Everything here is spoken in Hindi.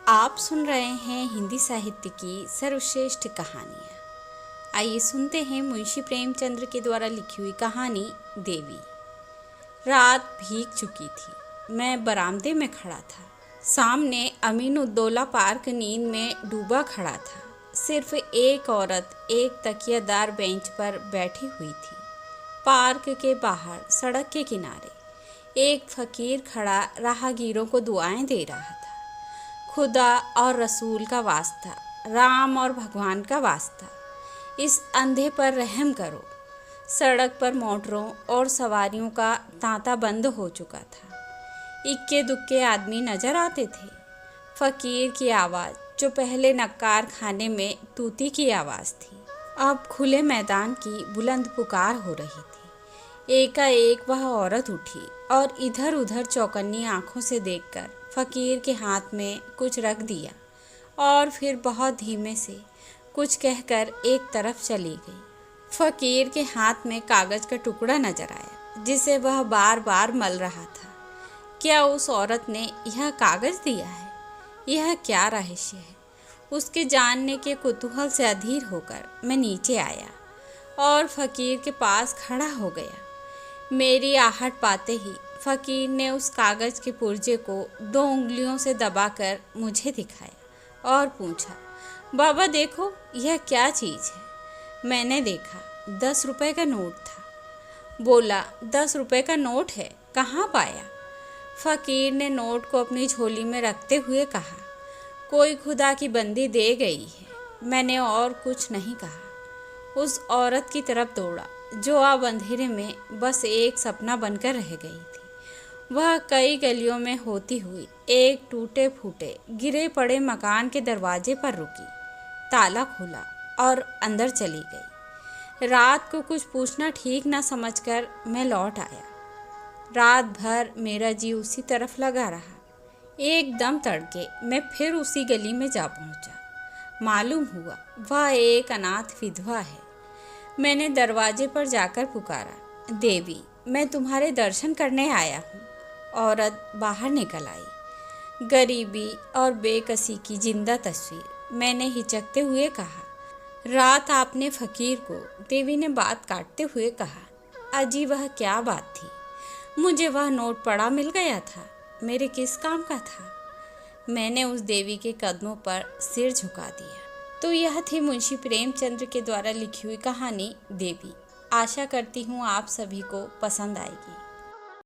आप सुन रहे हैं हिंदी साहित्य की सर्वश्रेष्ठ कहानियाँ। आइए सुनते हैं मुंशी प्रेमचंद्र के द्वारा लिखी हुई कहानी देवी। रात भीग चुकी थी। मैं बरामदे में खड़ा था। सामने अमीन उद्दौला पार्क नींद में डूबा खड़ा था। सिर्फ एक औरत एक तकियादार बेंच पर बैठी हुई थी। पार्क के बाहर सड़क के किनारे एक फकीर खड़ा राहगीरों को दुआएं दे रहा था। खुदा और रसूल का वास्ता, राम और भगवान का वास्ता, इस अंधे पर रहम करो। सड़क पर मोटरों और सवारियों का तांता बंद हो चुका था। इक्के दुक्के आदमी नजर आते थे। फकीर की आवाज़, जो पहले नक्कार खाने में तूती की आवाज़ थी, अब खुले मैदान की बुलंद पुकार हो रही थी। एकाएक वह औरत उठी और इधर उधर चौकन्नी आंखों से देखकर फकीर के हाथ में कुछ रख दिया और फिर बहुत धीमे से कुछ कहकर एक तरफ चली गई। फकीर के हाथ में कागज का टुकड़ा नजर आया, जिसे वह बार बार मल रहा था। क्या उस औरत ने यह कागज दिया है? यह क्या रहस्य है? उसके जानने के कुतूहल से अधीर होकर मैं नीचे आया और फकीर के पास खड़ा हो गया। मेरी आहट पाते ही फकीर ने उस कागज के पुर्जे को 2 उंगलियों से दबाकर मुझे दिखाया और पूछा, बाबा देखो, यह क्या चीज़ है? मैंने देखा, 10 रुपए का नोट था। बोला, 10 रुपए का नोट है, कहाँ पाया? फकीर ने नोट को अपनी झोली में रखते हुए कहा, कोई खुदा की बंदी दे गई है। मैंने और कुछ नहीं कहा। उस औरत की तरफ दौड़ा, जो अब अंधेरे में बस एक सपना बनकर रह गई थी। वह कई गलियों में होती हुई एक टूटे फूटे गिरे पड़े मकान के दरवाजे पर रुकी, ताला खोला और अंदर चली गई। रात को कुछ पूछना ठीक न समझकर मैं लौट आया। रात भर मेरा जी उसी तरफ लगा रहा। एकदम तड़के मैं फिर उसी गली में जा पहुंचा। मालूम हुआ वह एक अनाथ विधवा है। मैंने दरवाजे पर जाकर पुकारा, देवी, मैं तुम्हारे दर्शन करने आया हूँ। औरत बाहर निकल आई। गरीबी और बेकसी की जिंदा तस्वीर। मैंने हिचकते हुए कहा, रात आपने फकीर को? देवी ने बात काटते हुए कहा, अजी वह क्या बात थी? मुझे वह नोट पड़ा मिल गया था। मेरे किस काम का था? मैंने उस देवी के कदमों पर सिर झुका दिया। तो यह थी मुंशी प्रेमचंद्र के द्वारा लिखी हुई कहानी देवी। आशा करती हूँ आप सभी को पसंद आएगी।